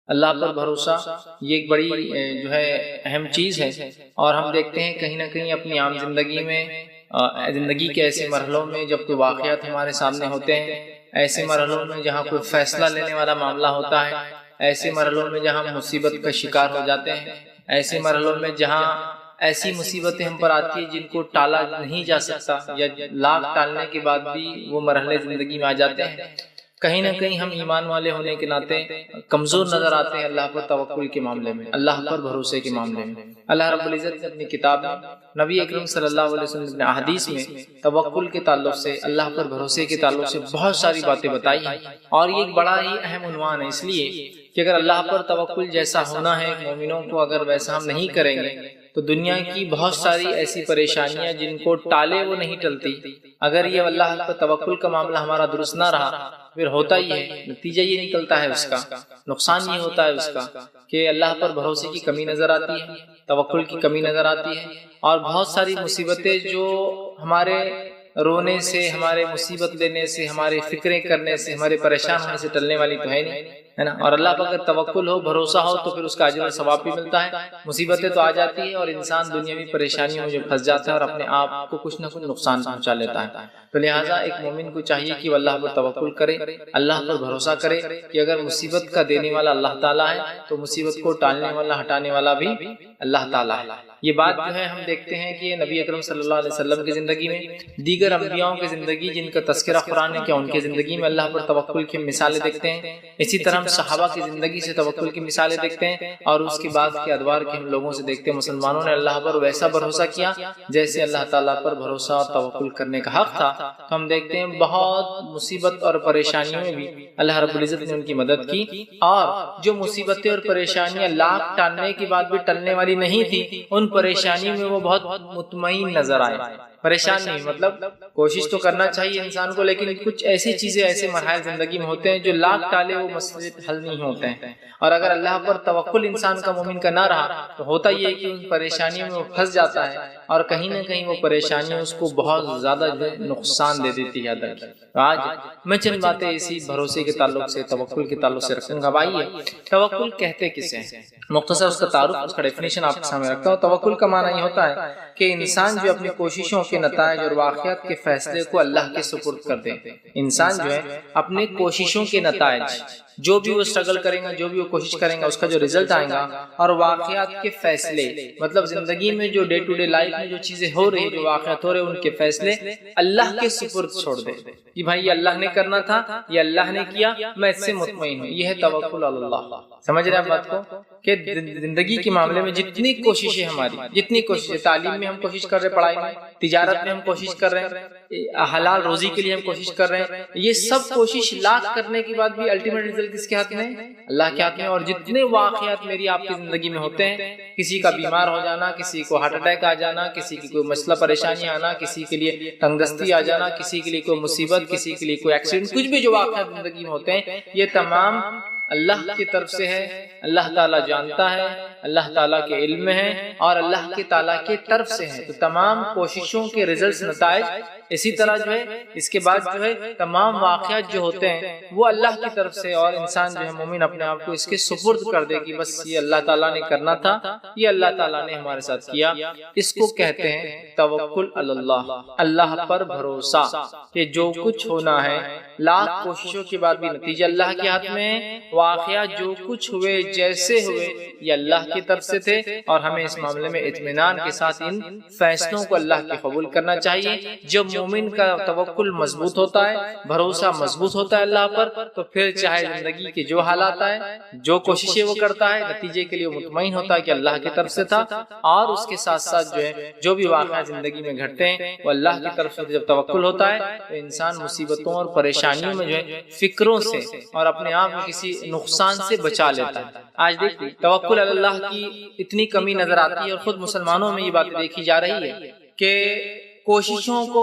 اللہ پر بھروسہ یہ ایک بڑی جو ہے اہم چیز ہے، اور ہم دیکھتے ہیں کہیں نہ کہیں اپنی عام زندگی میں، زندگی کے ایسے مرحلوں میں جب کوئی واقعات ہمارے سامنے ہوتے ہیں، ایسے مرحلوں میں جہاں کوئی فیصلہ لینے والا معاملہ ہوتا ہے، ایسے مرحلوں میں جہاں ہم مصیبت کا شکار ہو جاتے ہیں، ایسے مرحلوں میں جہاں ایسی مصیبتیں ہم پر آتی ہیں جن کو ٹالا نہیں جا سکتا، یا لاکھ ٹالنے کے بعد بھی وہ مرحلے زندگی میں آ جاتے ہیں، کہیں نہ کہیں ہم ایمان والے ہونے کے ناطے کمزور نظر آتے ہیں اللہ پر توکل کے معاملے میں، اللہ پر بھروسے کے معاملے میں۔ اللہ رب العزت نے اپنی کتاب میں، نبی اکرم صلی اللہ علیہ وسلم نے احادیث میں توکل کے تعلق سے، اللہ پر بھروسے کے تعلق سے بہت ساری باتیں بتائی ہیں، اور یہ ایک بڑا ہی اہم عنوان ہے، اس لیے کہ اگر اللہ پر توکل جیسا ہونا ہے مومنوں کو، اگر ویسا ہم نہیں کریں گے تو دنیا کی بہت ساری ایسی پریشانیاں جن کو ٹالے وہ نہیں ٹلتی۔ اگر یہ اللہ پر توکل کا معاملہ ہمارا درست نہ رہا، پھر ہوتا ہی ہے، نتیجہ یہ نکلتا ہے، اس کا نقصان یہ ہوتا ہے اس کا کہ اللہ پر بھروسے کی کمی نظر آتی ہے، توکل کی کمی نظر آتی ہے، اور بہت ساری مصیبتیں جو ہمارے رونے سے، ہمارے مصیبت لینے سے، ہمارے فکریں کرنے سے، ہمارے پریشان ہونے سے ٹلنے والی تو ہے نہیں، ہے نا۔ اور اللہ پر اگر توکل ہو، بھروسہ ہو تو پھر اس کا اجر و ثواب بھی ملتا ہے۔ مصیبتیں تو آ جاتی ہیں اور انسان دنیاوی پریشانیوں میں جو پھنس جاتا ہے اور اپنے آپ کو کچھ نہ کچھ نقصان پہنچا لیتا ہے۔ تو لہٰذا ایک مومن کو چاہیے کہ وہ اللہ پر توکل کرے، اللہ پر بھروسہ کرے کہ اگر مصیبت کا دینے والا اللہ تعالیٰ ہے تو مصیبت کو ٹالنے والا، ہٹانے والا بھی اللہ تعالیٰ ہے۔ یہ بات جو ہے ہم دیکھتے ہیں کہ نبی اکرم صلی اللہ علیہ وسلم کی زندگی میں، دیگر انبیاء کی زندگی جن کا تذکرہ قرآن نے کیا، ان کی زندگی میں اللہ پر توکل کی مثالیں دیکھتے ہیں۔ اسی طرح ہم صحابہ کی زندگی سے توکل کی مثالیں دیکھتے ہیں، اور اس کے بعد کے ادوار کے ہم لوگوں سے دیکھتے ہیں مسلمانوں نے اللہ پر ویسا بھروسہ کیا جیسے اللہ تعالیٰ پر بھروسہ اور توکل کرنے کا حق تھا۔ تو ہم دیکھتے ہیں بہت مصیبت اور پریشانیوں میں بھی اللہ رب العزت نے ان کی مدد کی، اور جو مصیبتیں اور پریشانیاں لاکھ ٹالنے کے بعد بھی ٹلنے والی نہیں تھی، ان پریشانیوں میں وہ بہت مطمئن نظر آئے۔ پریشان نہیں، مطلب کوشش تو کرنا چاہیے انسان کو، لیکن کچھ ایسی چیزیں، ایسے مراحل زندگی میں ہوتے ہیں جو لاکھ ٹالے وہ مسئلے حل نہیں ہوتے ہیں، اور اگر اللہ پر توکل انسان کا، مومن کا نہ رہا تو ہوتا یہ ہے کہ ان پریشانیوں میں وہ پھنس جاتا ہے، اور کہیں نہ کہیں وہ پریشانیاں اس کو بہت زیادہ نقصان دے دیتی ہے۔ آج میں چند باتیں اسی بھروسے کے تعلق سے، توکل کے تعلق سے رکھوں گا۔ بھائی توکل کہتے کسے ہیں، مختصر اس کا تعارف، اس کا ڈیفینیشن آپ کے سامنے رکھتا ہوں۔ توکل کا معنی یہ ہوتا ہے کہ انسان جو اپنی کوششوں کے نتائج اور واقعات کے فیصلے کو اللہ کے سپرد کر دے۔ انسان جو ہے اپنے کوششوں کے نتائج، جو بھی وہ اسٹرگل کریں گا، جو بھی وہ کوشش کریں گا، اس کا جو ریزلٹ آئے گا، اور واقعات کے فیصلے، مطلب زندگی میں جو ڈے ٹو ڈے لائف میں جو چیزیں ہو رہی ہیں، جو واقعات ہو رہے ہیں، ان کے فیصلے اللہ کے سپرد چھوڑ دے کہ بھائی یہ اللہ نے کرنا تھا، یہ اللہ نے کیا، میں اس سے مطمئن ہوں۔ یہ ہے توکل اللہ۔ سمجھ رہے ہیں آپ بات کو کہ زندگی کے معاملے میں جتنی کوششیں ہماری، جتنی کوششیں، تعلیم میں ہم کوشش کر رہے، پڑھائی میں، تجارت میں ہم کوشش کر رہے ہیں، حلال روزی کے لیے ہم کوشش کر رہے ہیں، یہ سب کوشش لاکھ کرنے کے بعد بھی الٹیمیٹ ریزلٹ کس کے ہاتھ میں ہے؟ اللہ کے ہاتھ میں۔ اور جتنے واقعات میری آپ کی زندگی میں ہوتے ہیں، کسی کا بیمار ہو جانا، کسی کو ہارٹ اٹیک آ جانا، کسی کی کوئی مسئلہ پریشانی آنا، کسی کے لیے تنگ دستی آ جانا، کسی کے لیے کوئی مصیبت، کسی کے لیے کوئی ایکسیڈنٹ، کچھ بھی جو واقعات زندگی میں ہوتے ہیں، یہ تمام اللہ کی طرف سے ہے۔ اللہ تعالیٰ جانتا ہے، اللہ تعالیٰ کے علم میں ہے، اور اللہ کے تعالیٰ کی طرف سے ہے۔ تو تمام کوششوں کے ریزلٹس، نتائج، اسی طرح جو ہے اس کے بعد جو ہے تمام واقعات جو ہوتے ہیں وہ اللہ کی طرف سے، اور انسان جو ہے مومن اپنے آپ کو اس کے سپرد کر دے کہ بس یہ اللہ تعالیٰ نے کرنا تھا، یہ اللہ تعالیٰ نے ہمارے ساتھ کیا۔ اس کو کہتے ہیں توکل اللہ، اللہ پر بھروسہ، کہ جو کچھ ہونا ہے لاکھ کوششوں کے بعد بھی نتیجہ اللہ کے ہاتھ میں ہے، واقعات جو کچھ ہوئے، جیسے ہوئے، یہ اللہ کی طرف سے تھے، اور ہمیں اس معاملے میں اطمینان کے ساتھ ان فیصلوں کو اللہ کے قبول کرنا چاہیے۔ جب مومن کا توکل مضبوط ہوتا ہے، بھروسہ مضبوط ہوتا ہے اللہ پر، تو پھر چاہے زندگی کے جو حالات آئے، جو کوششیں وہ کرتا ہے، نتیجے کے لیے مطمئن ہوتا ہے کہ اللہ کی طرف سے تھا، اور اس کے ساتھ ساتھ جو ہے جو بھی واقعات زندگی میں گھٹتے ہیں وہ اللہ کی طرف سے۔ جب توکل ہوتا ہے تو انسان مصیبتوں اور پریشانیوں میں جو ہے فکروں سے اور اپنے آپ کو کسی نقصان سے بچا لیتا ہے۔ آج دیکھیے توکل اللہ کی اتنی کمی نظر آتی ہے، اور خود مسلمانوں میں یہ بات دیکھی جا رہی ہے کہ کوششوں کو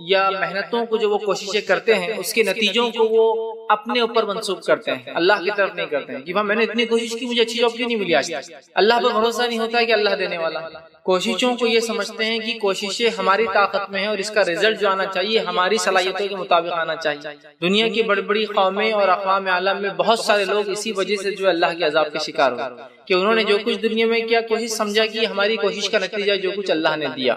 یا محنتوں کو جو وہ کوششیں کرتے ہیں، اس کے نتیجوں کو وہ اپنے اوپر منسوب کرتے ہیں، اللہ کی طرف نہیں کرتے ہیں کہ میں نے اتنی کوشش کی، مجھے اچھی جاب کیوں نہیں ملی آج تک۔ اللہ پر بھروسہ نہیں ہوتا ہے کہ اللہ دینے والا۔ کوششوں کو یہ سمجھتے ہیں کہ کوششیں ہماری طاقت میں ہیں اور اس کا رزلٹ جو آنا چاہیے ہماری صلاحیتوں کے مطابق آنا چاہیے۔ دنیا کی بڑی بڑی قومیں اور اقوام عالم میں بہت سارے لوگ اسی وجہ سے جو اللہ کے عذاب کے شکار ہوئے کہ انہوں نے جو کچھ دنیا میں کیا کوشش سمجھا کہ ہماری کوشش کا نتیجہ جو کچھ اللہ نے دیا۔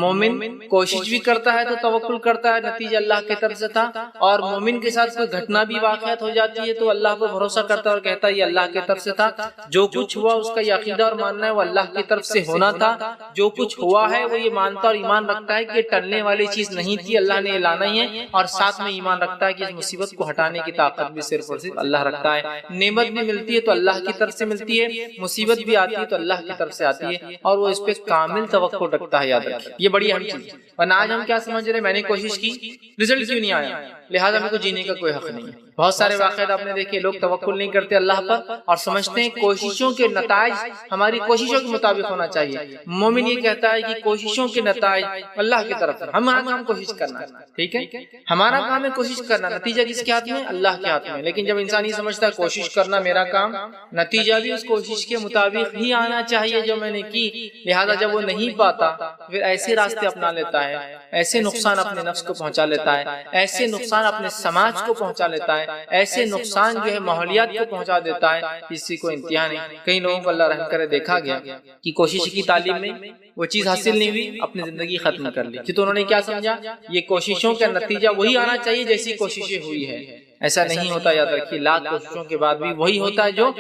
مومن کوشش بھی کرتا ہے تو توکل کرتا ہے، نتیجہ اللہ کی طرف سے تھا، اور مومن کے ساتھ کوئی گھٹنا بھی واقعات ہو جاتی ہے تو اللہ پر بھروسہ کرتا ہے اور کہتا ہے یہ اللہ کی طرف سے تھا، جو کچھ ہوا اس کا یہ عقیدہ اور ماننا ہے وہ اللہ کی طرف سے ہونا تھا، جو کچھ ہوا ہے وہ یہ مانتا اور ایمان رکھتا ہے کہ یہ ٹلنے والی چیز نہیں تھی، اللہ نے یہ لانا ہی ہے، اور ساتھ میں ایمان رکھتا ہے کہ اس مصیبت کو ہٹانے کی طاقت بھی صرف اور صرف اللہ رکھتا ہے۔ نعمت بھی ملتی ہے تو اللہ کی طرف سے ملتی ہے، مصیبت بھی آتی ہے تو اللہ کی طرف سے آتی ہے، اور وہ اس پہ کامل توکل رکھتا ہے۔ یاد رکھیے یہ بڑی اہم چیز ہے، ورنہ آج ہم کیا سمجھ رہے ہیں، میں نے کوشش کی رزلٹ کیوں نہیں آیا لہٰذا میرے کو جینے کا کوئی حق نہیں ہے۔ بہت سارے واقعات آپ نے دیکھے، لوگ توکل نہیں کرتے اللہ پر اور سمجھتے ہیں کوششوں کے نتائج ہماری کوششوں کے مطابق ہونا چاہیے۔ مومن یہ کہتا ہے کہ کوششوں کے نتائج اللہ کی طرف سے، ہمارا کام کوشش کرنا ہے، ٹھیک ہے، ہمارا کام ہے کوشش کرنا، نتیجہ کس کے ہاتھ میں؟ اللہ کے ہاتھ میں۔ لیکن جب انسان یہ سمجھتا ہے کوشش کرنا میرا کام، نتیجہ بھی اس کوشش کے مطابق ہی آنا چاہیے جو میں نے کی، لہذا جب وہ نہیں پاتا پھر ایسے راستے اپنا لیتا ہے، ایسے نقصان اپنے نفس کو پہنچا لیتا ہے، ایسے نقصان اپنے سماج کو پہنچا لیتا ہے، ایسے نقصان جو ہے ماحولیات کو پہنچا دیتا ہے، کسی کو انتہا نہیں۔ کئی لوگوں کو اللہ رحم کرے دیکھا گیا کہ کوشش کی تعلیم میں وہ چیز حاصل نہیں ہوئی، اپنی زندگی ختم کر لی، تو انہوں نے کیا سمجھا یہ کوششوں کا نتیجہ وہی آنا چاہیے جیسی کوششیں ہوئی ہے۔ ایسا نہیں ہوتا، یاد رکھیے، لاکھ کوششوں کے بعد بھی وہی ہوتا ہے جو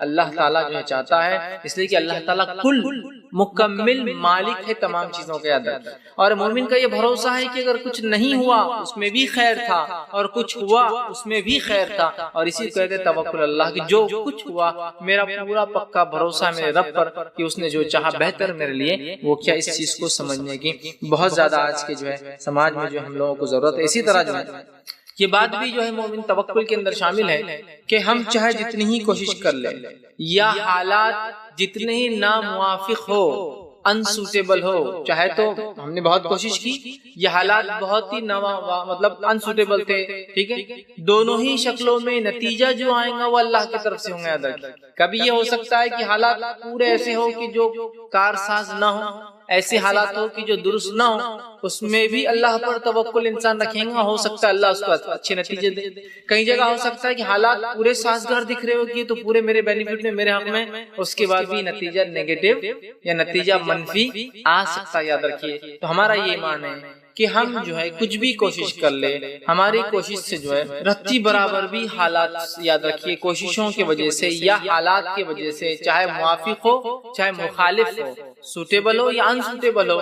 اللہ تعالیٰ جو ہے چاہتا ہے، اس لیے کہ اللہ تعالیٰ کل مکمل مالک ہے تمام چیزوں کے، یاد رکھیے۔ اور مومن کا یہ بھروسہ ہے کہ اگر کچھ نہیں ہوا اس میں بھی خیر تھا اور کچھ ہوا اس میں بھی خیر تھا، اور اسی کو کہتے ہیں توکل اللہ کی، جو کچھ ہوا میرا پورا پکا بھروسہ ہے میرے رب پر کہ اس نے جو چاہا بہتر میرے لیے وہ کیا۔ اس چیز کو سمجھنے کی بہت زیادہ آج کے جو ہے سماج میں جو ہم لوگوں کو ضرورت ہے۔ اسی طرح جو ہے یہ بات بھی جو ہے مومن توکل کے اندر شامل ہے کہ ہم چاہے جتنی ہی کوشش کر لیں یا حالات جتنے ہی ناموافق ہو، انسوٹیبل ہو، چاہے تو ہم نے بہت کوشش کی، یہ حالات بہت ہی مطلب انسوٹیبل تھے، ٹھیک ہے، دونوں ہی شکلوں میں نتیجہ جو آئے گا وہ اللہ کی طرف سے ہوں گے۔ کبھی یہ ہو سکتا ہے کہ حالات پورے ایسے ہو کہ جو کارساز نہ ہو، ایسے حالات ہو کہ جو درست نہ ہو، اس میں بھی اللہ پر توکل انسان رکھیں گا، ہو سکتا ہے اللہ اس کو اچھے نتیجے دے۔ کئی جگہ ہو سکتا ہے کہ حالات پورے سازگار دکھ رہے ہو کہ تو پورے میرے بینیفٹ میں، میرے حق میں، اس کے بعد بھی نتیجہ نیگیٹو یا نتیجہ منفی آ سکتا ہے، یاد رکھیے۔ تو ہمارا یہ ایمان ہے کہ ہم جو ہے کچھ بھی کوشش کر لے، ہماری کوشش سے جو ہے رتی برابر بھی حالات، یاد رکھیے، کوششوں کی وجہ سے یا حالات کی وجہ سے، چاہے موافق ہو چاہے مخالف ہو، سوٹیبل ہو یا انسوٹیبل ہو،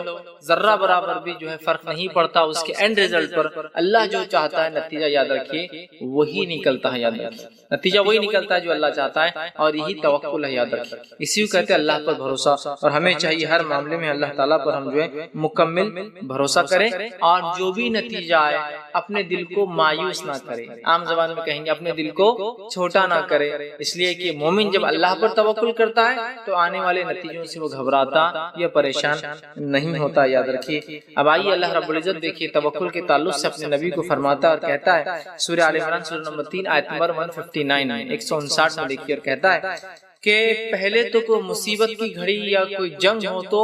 ذرہ برابر بھی جو ہے فرق نہیں پڑتا اس کے اینڈ ریزلٹ پر۔ اللہ جو چاہتا ہے نتیجہ، یاد رکھیے، وہی نکلتا ہے، یاد رکھیے، نتیجہ وہی نکلتا ہے جو اللہ چاہتا ہے، اور یہی توکل ہے، یاد رکھیے۔ اسی کو کہتے ہیں اللہ پر بھروسہ، اور ہمیں چاہیے ہر معاملے میں اللہ تعالیٰ پر ہم جو ہے مکمل بھروسہ کریں، اور جو بھی نتیجہ آئے اپنے دل کو مایوس نہ کرے، عام زبان میں کہیں گے اپنے دل کو چھوٹا نہ کرے، اس لیے کہ مومن جب اللہ پر توکل کرتا ہے تو آنے والے نتیجوں سے وہ گھبراتا یا پریشان نہیں ہوتا، یاد رکھیے۔ اب آئیے اللہ رب العزت دیکھیے توکل کے تعلق سے اپنے نبی کو فرماتا اور کہتا ہے، سورہ آل عمران سورہ نمبر 3 آیت نمبر 159 میں 159 میں دیکھیے، اور کہتا ہے کہ پہلے تو کوئی مصیبت کی گھڑی یا کوئی جنگ ہو تو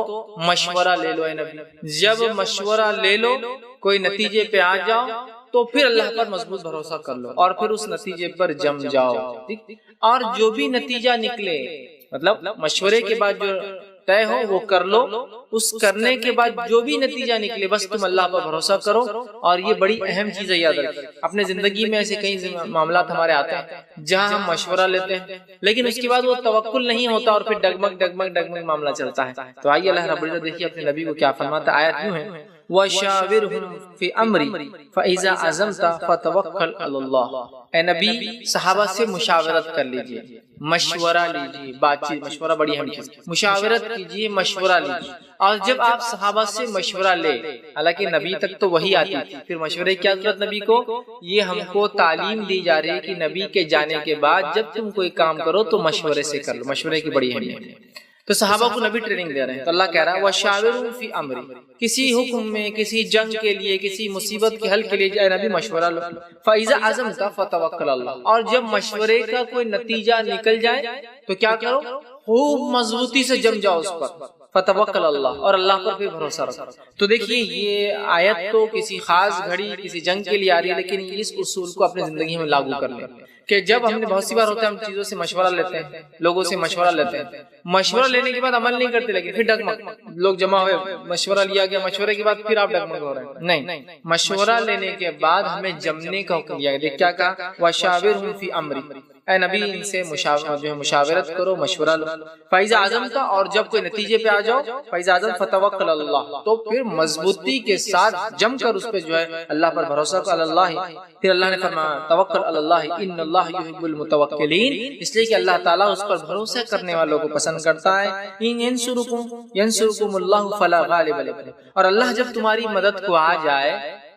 مشورہ لے لو، اے نبی، جب مشورہ لے لو، کوئی نتیجے پہ آ جاؤ تو پھر اللہ پر مضبوط بھروسہ کر لو اور پھر اس نتیجے پر جم جاؤ، اور جو بھی نتیجہ نکلے، مطلب مشورے کے بعد جو طے ہو وہ کر لو، اس کرنے کے بعد جو بھی نتیجہ نکلے بس تم اللہ پر بھروسہ کرو۔ اور یہ بڑی اہم چیز ہے، یاد رکھیں، اپنے زندگی میں ایسے کئی معاملات ہمارے آتے ہیں جہاں ہم مشورہ لیتے ہیں لیکن اس کے بعد وہ توکل نہیں ہوتا اور پھر ڈگمگ ڈگمگ ڈگمگ معاملہ چلتا ہے۔ تو آئیے اللہ رب العزت دیکھیے اپنے نبی کو کیا فرماتا ہے، آیت یوں ہے، وَشَاوِرْهُمْ فِي أَمْرِي فَإِذَا عَزَمْتَ فَتَوَكَّلْ عَلَى اللَّهِ۔ اے نبی صحابہ سے مشاورت کر لیجئے، مشورہ لیجئے، بات چیت، مشورہ بڑی اہم چیز، مشاورت کیجئے، مشورہ لیجئے، اور جب آپ صحابہ سے مشورہ لے، حالانکہ نبی تک تو وہی آتی تھی، پھر مشورے کی ضرورت نبی کو، یہ ہم کو تعلیم دی جا رہی ہے کہ نبی کے جانے کے بعد جب تم کوئی کام کرو تو مشورے سے کر لو، مشورے کی بڑی اہمیت ہے۔ تو صحابہ کو نبی ٹریننگ دے رہے ہیں، تو اللہ کہہ رہا ہے وَشَاوِرْهُمْ فِي أَمْرِي، کسی حکم میں، کسی جنگ کے لیے، کسی مصیبت کے حل کے لیے اے نبی مشورہ لو، فَإِذَا عَزَمْتَ فَتَوَكَّلْ عَلَى اللَّهِ، اور جب مشورے کا کوئی نتیجہ نکل جائے تو کیا کرو، خوب مضبوطی سے جم جاؤ اس پر، فتوکل اللہ، اور اللہ پر بھی بھروسہ رکھو۔ تو دیکھیے یہ آیت تو کسی خاص گھڑی کسی جنگ کے لیے آ رہی ہے، لیکن اس اصول کو اپنی زندگی میں لاگو کر لیں کہ جب ہم نے بہت سی بار ہوتا ہے ہم چیزوں سے مشورہ لیتے ہیں، لوگوں سے مشورہ لیتے ہیں، مشورہ لینے کے بعد عمل نہیں کرتے، لیکن پھر ڈگمگ لوگ جمع ہوئے، مشورہ لیا گیا، مشورے کے بعد پھر آپ ڈگمگ ہو رہے ہیں۔ نہیں، مشورہ لینے کے بعد ہمیں جمنے کا حکم دیا گیا۔ کیا کہا؟ وَشَاوِرْهُمْ فِي أَمْرِي، اے نبی ان سے مشاورت کرو، مشورہ لو۔ فَإِذَا عَزَمْتَ، اور جب کوئی نتیجے پہ آ جاؤ، فَإِذَا عَزَمْتَ فَتَوَكَّلْ عَلَى اللَّهِ، تو پھر مضبوطی کے ساتھ جم کر اس پہ اللہ پر بھروسہ کرو۔ اللہ، پھر اللہ نے فرمایا توکل علی اللہ ان اللہ یحب المتوکلین، اس لیے کہ اللہ تعالیٰ اس پر بھروسہ کرنے والوں کو پسند کرتا ہے۔ ان ینصرکم اللہ فلا غالب لکم، اور اللہ جب تمہاری مدد کو آ جائے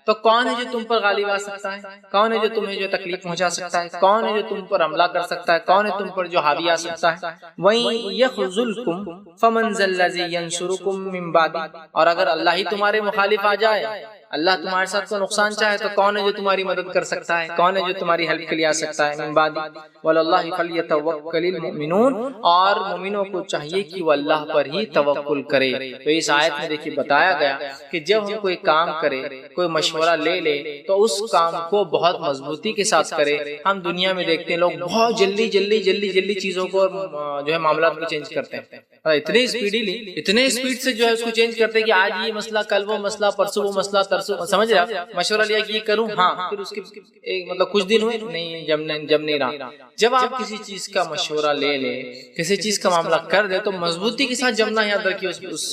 تو کون ہے جو تم پر غالب آ سکتا ہے؟ کون ہے جو تمہیں جو تکلیف پہنچا سکتا ہے؟ کون ہے جو تم پر حملہ کر سکتا ہے؟ کون ہے تم پر جو حاوی آ سکتا ہے؟ وَإِن يَخْذُلْكُمْ فَمَنْ ذَا الَّذِي يَنْصُرُكُم مِّن بَعْدِهِ، اور اگر اللہ ہی تمہارے مخالف آ جائے، اللہ تمہارے ساتھ کو نقصان چاہے، تو کون ہے جو تمہاری مدد کر سکتا ہے؟ کون ہے جو تمہاری ہیلپ کے لیے آ سکتا ہے؟ من بعد وَلَلَّهِ فَلْيَتَوَكَّلِ الْمُؤْمِنُونَ، اور مومنوں کو چاہیے کہ وہ اللہ پر ہی توکل کرے۔ تو اس آیت میں دیکھیے بتایا گیا کہ جب ہم کوئی کام کرے، کوئی مشورہ لے تو اس کام کو بہت مضبوطی کے ساتھ کرے۔ ہم دنیا میں دیکھتے ہیں لوگ بہت جلدی چیزوں کو جو ہے معاملات کو چینج کرتے ہیں، اتنے اسپیڈ سے جو ہے اس کو چینج کرتے ہیں کہ آج یہ مسئلہ، کل وہ مسئلہ، پرسوں وہ مسئلہ، ترسوں، سمجھ رہے آپ؟ مشورہ لیا کہ یہ کروں، ہاں، پھر اس کے مطلب کچھ دن ہوئے نہیں، جب نہیں رہا۔ جب آپ کسی چیز کا مشورہ لے لیں، کسی چیز کا معاملہ کر دیں، تو مضبوطی کے ساتھ جمنا یاد رکھیے اس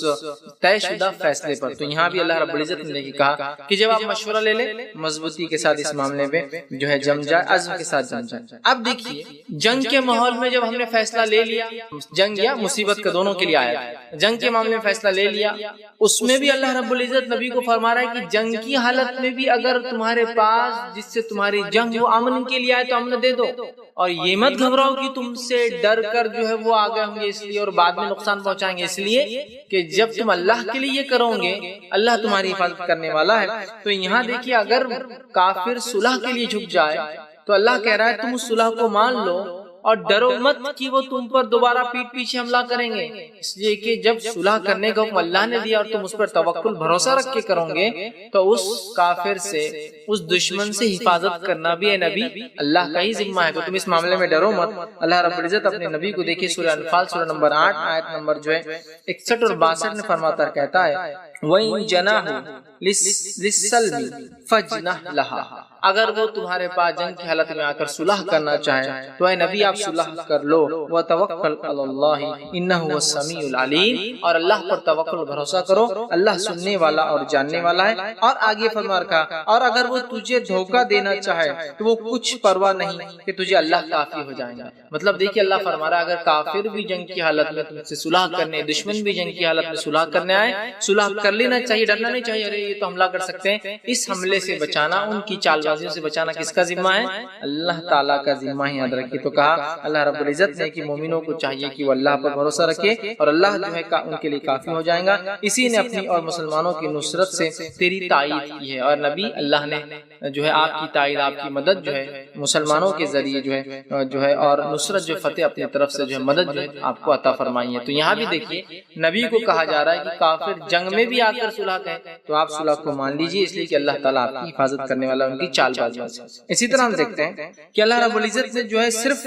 طے شدہ فیصلے پر۔ تو یہاں بھی اللہ رب العزت نے کہا کہ جب آپ مشورہ لے لیں، مضبوطی کے ساتھ اس معاملے میں جو ہے جم جائے، عزم کے ساتھ جم جائے۔ اب دیکھیے جنگ کے ماحول میں جب ہم نے فیصلہ لے لیا، جنگ یا مصیبت کا دونوں کے لیے آیا، جنگ کے معاملے میں فیصلہ لے لیا، اس میں بھی اللہ رب العزت نبی کو فرما رہا ہے کہ جنگ کی حالت میں بھی اگر تمہارے پاس جس سے تمہاری جنگ وہ امن کے لیے آئے تو امن دے دو، اور یہ مت گھبراؤ کہ تم سے ڈر کر جو ہے وہ آگے ہوں گے اس لیے اور بعد میں نقصان پہنچائیں گے، اس لیے کہ جب تم اللہ کے لیے یہ کرو گے اللہ تمہاری حفاظت کرنے والا ہے۔ تو یہاں دیکھیے اگر کافر صلح کے لیے جھک جائے تو اللہ کہہ رہا ہے تم اس صلح کو مان لو اور ڈرو مت کہ وہ تم پر دوبارہ پیٹ پیچھے حملہ کریں گے، اس لیے کہ جب صلح کرنے کا حکم اللہ نے دیا اور تم اس پر توکل بھروسہ رکھ کے کرو گے تو اس کافر سے، اس دشمن سے حفاظت کرنا بھی اے نبی اللہ کا ہی ذمہ ہے، تو تم اس معاملے میں ڈرو مت۔ اللہ رب العزت اپنے نبی کو دیکھیے سورہ انفال سورہ نمبر 8 آیت نمبر جو ہے 61 اور 62 میں فرماتا کہتا ہے وَإِن جَنَاحُوا لِلسَّلْمِ فَاجْنَحْ لَهَا، اگر وہ تمہارے پاس جنگ کی حالت میں آ کر صلح کرنا چاہے تو اے نبی آپ صلح کر لو، وَتَوَكَّلْ عَلَى اللَّهِ إِنَّهُ هُوَ السَّمِيعُ الْعَلِيمُ، اور اللہ پر توکل بھروسہ کرو، اللہ سننے والا اور جاننے والا ہے۔ اور آگے فرما رکھا اور اگر وہ تجھے دھوکہ دینا چاہے تو وہ کچھ پرواہ نہیں کہ تجھے اللہ کافی ہو جائیں گا۔ مطلب دیکھیے اللہ فرما رہا ہے اگر کافر بھی جنگ کی حالت میں تم سے صلح کرنے، دشمن بھی جنگ کی حالت میں صلح کرنے آئے، صلح کر لینا چاہیے، ڈرنا نہیں چاہیے ارے یہ تو حملہ کر سکتے ہیں۔ اس حملے سے بچانا، ان کی چال بازیوں سے بچانا کس کا ذمہ ہے؟ اللہ تعالیٰ کا ذمہ ہے، یاد رکھیے۔ تو کہا اللہ رب العزت نے کہ مومنوں کو چاہیے کہ وہ اللہ پر بھروسہ رکھے اور اللہ جو ہے ان کے لیے کافی ہو جائے گا۔ اسی نے اپنی اور مسلمانوں کی نصرت سے تیری تائید کی ہے، اور نبی اللہ نے جو ہے آپ کی تائید، آپ کی مدد جو ہے مسلمانوں کے ذریعے جو ہے اور نصرت جو فتح اپنی طرف سے جو ہے مدد جو ہے آپ کو عطا فرمائی ہے۔ تو یہاں بھی دیکھیے نبی کو کہا جا رہا ہے کہ کافر جنگ میں بھی آ کر صلح کہیں تو آپ صلح کو مان لیجیے، اس لیے کہ اللہ تعالیٰ آپ کی حفاظت کرنے والا ان کی چال بازیوں سے۔ اسی طرح ہم دیکھتے ہیں کہ اللہ رب العزت نے جو ہے صرف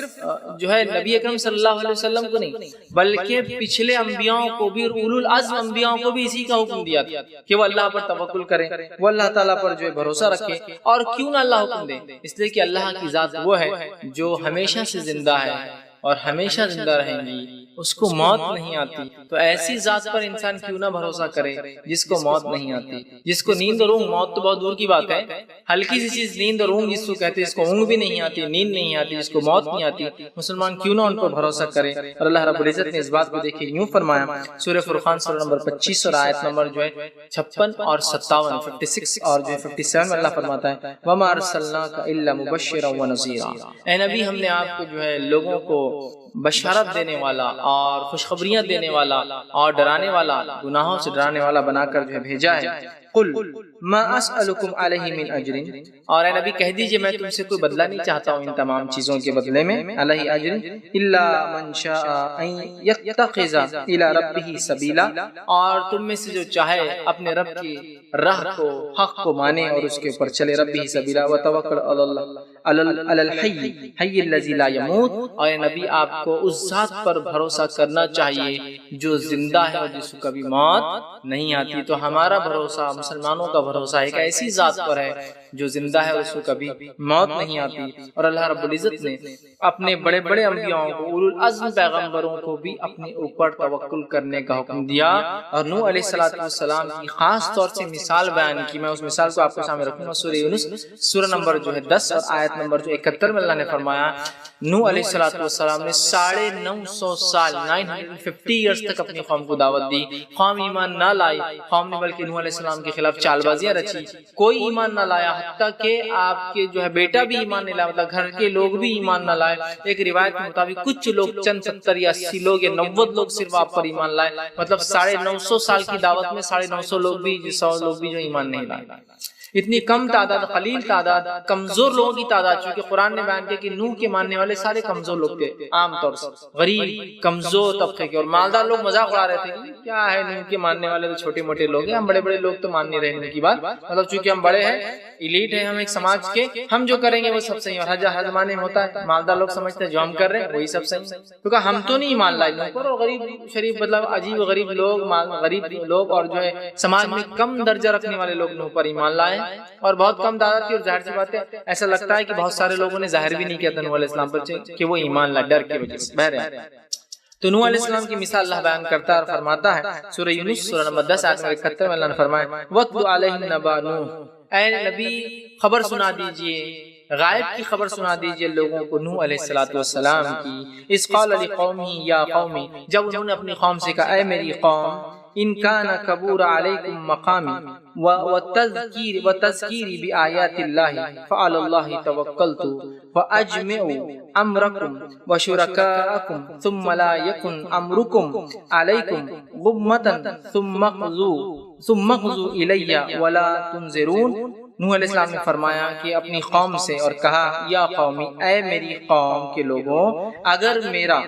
جو ہے نبی اکرم صلی اللہ علیہ وسلم کو نہیں بلکہ پچھلے انبیاءوں کو بھی، اولو العزم انبیاءوں کو بھی اسی کا حکم دیا تھا کہ وہ اللہ پر توکل کریں، وہ اللہ تعالیٰ پر جو ہے بھروسہ رکھے۔ اور کیوں نہ اللہ حکم دے؟ اس لیے کہ اللہ کی ذات وہ ہے جو ہمیشہ سے زندہ ہے اور ہمیشہ زندہ رہیں گی، اس کو موت نہیں آتی۔ تو ایسی ذات پر انسان کیوں نہ بھروسہ کرے جس کو موت نہیں آتی، جس کو نیند اور اونگ، موت تو بہت دور کی بات ہے، ہلکی سی چیز نیند اور اونگ جس کو کہتے ہیں، جس کو اونگ بھی نہیں آتی، نیند نہیں آتی، جس کو موت نہیں آتی، مسلمان کیوں نہ ان پر بھروسہ کرے۔ اور اللہ رب العزت نے اس بات کو دیکھے یوں فرمایا سورہ فرقان سورہ نمبر 25 اور آیت نمبر جو ہے 56 اور 57، 56 اور جو ہے 57 میں اللہ فرماتا ہے وَمَا أَرْسَلْنَاكَ إِلَّا مُبَشِّرًا وَنَذِيرًا، اے نبی ہم نے آپ کو جو ہے لوگوں کو بشارت دینے والا اور خوشخبریاں دینے والا اور ڈرانے والا، گناہوں سے ڈرانے والا بنا کر جو ہے بھیجا ہے۔ قل ما اسألکم علیہ من اجر، اور اے نبی کہہ دیجئے میں تم سے کوئی بدلہ نہیں چاہتا ہوں ان تمام چیزوں کے بدلے میں، علیہ اجر الا من شاء ان یتخذ الی ربہ سبیلا، اور تم میں سے جو چاہے اپنے رب کی راہ کو، حق کو مانے اور اس کے اوپر چلے، ربہ سبیلا وتوکل علی اللہ علی الحی حی الذی لا یموت، اور اے نبی آپ کو اس ذات پر بھروسہ کرنا چاہیے جو زندہ ہے اور جس کو کبھی موت نہیں آتی۔ تو ہمارا بھروسہ، مسلمانوں کا بھروسہ ایک ایسی ذات پر ہے جو زندہ ہے اور اس کو کبھی موت نہیں آتی۔ اور اللہ رب العزت نے اپنے بڑے بڑے انبیاءوں کو، اولو العزم پیغمبروں کو بھی اپنے اوپر توکل کرنے کا حکم دیا، اور نوح علیہ السلام کی خاص طور سے مثال بیان کی۔ میں اس مثال کو آپ کے سامنے رکھوں گا، سورہ یونس سورہ نمبر 10 اور آیت نمبر 71 میں اللہ نے فرمایا نوح علیہ السلام نے 950 سال 950 ایئرز تک اپنی قوم کو دعوت دی، قوم ایمان نہ لائی، قوم نے بلکہ نوح علیہ السلام کے خلاف چال بازیاں رچی، کوئی ایمان نہ لایا، حتیٰ کہ آپ کے بیٹا بھی ایمان نہیں لایا، مطلب گھر کے لوگ بھی ایمان نہ لائے۔ ایک روایت کے مطابق کچھ لوگ، چند 70 یا 80 لوگ یا 90 لوگ صرف آپ پر ایمان لائے، مطلب 950 سال کی دعوت میں 950 لوگ بھی، 100 لوگ بھی جو ایمان نہیں لائے۔ اتنی کم تعداد، قلیل تعداد، کمزور لوگوں کی تعداد، چونکہ قرآن نے بیان کیا کہ نوح کے ماننے والے سارے کمزور لوگ تھے، عام طور سے غریب کمزور طبقے کے، اور مالدار لوگ مذاق اڑا رہے تھے، کیا ہے نوح کے ماننے والے تو چھوٹے موٹے لوگ ہیں، ہم بڑے بڑے لوگ تو مان نہیں رہے ان کی بات، مطلب چونکہ ہم بڑے ہیں، ایلیٹ ہیں، ہم ایک سماج کے، ہم جو کریں گے وہ سب صحیح ہے۔ ہر زمانے میں ہوتا ہے، مالدار لوگ سمجھتے ہیں جو ہم کر رہے ہیں وہی سب صحیح ہے، کیونکہ ہم تو نہیں مان لائے نوح پر، اور غریب شریف مطلب عجیب غریب لوگ اور جو ہے سماج میں کم درجہ رکھنے والے لوگ نوح پر ایمان لائے، اور بہت کم تعداد کی، اور ظاہر سی بات ہے ایسا لگتا ہے کہ بہت سارے لوگوں نے ظاہر بھی نہیں کیا تھا نوح علیہ السلام پر کہ وہ ایمان لائے، ڈر کی وجہ سے۔ بہرحال تو نوح علیہ السلام کی مثال اللہ بیان کرتا ہے اور فرماتا ہے سورہ یونس سورہ نمبر 10 آیت نمبر 71 میں اللہ نے فرمایا وَاتْلُ عَلَيْهِمْ نَبَأَ نُوحٍ، اے نبی خبر سنا دیجئے، غائب کی خبر سنا دیجئے لوگوں کو نوح علیہ السلام کی، اذ قال لقومه یا قوم، جب انہوں نے اپنی قوم سے کہا اے میری قوم، ان کان کبور علیکم مقامی وتذکیری بآیات اللہ فعلی اللہ توکلت فاجمعوا امرکم وشرکاءکم ثم لا یکن امرکم علیکم غمۃ ثم اقضوا الی ولا تنظرون۔ نوح علیہ السلام نے فرمایا کہ اپنی قوم سے اور کہا یا قومی، اے میری قوم کے لوگوں، اگر میرا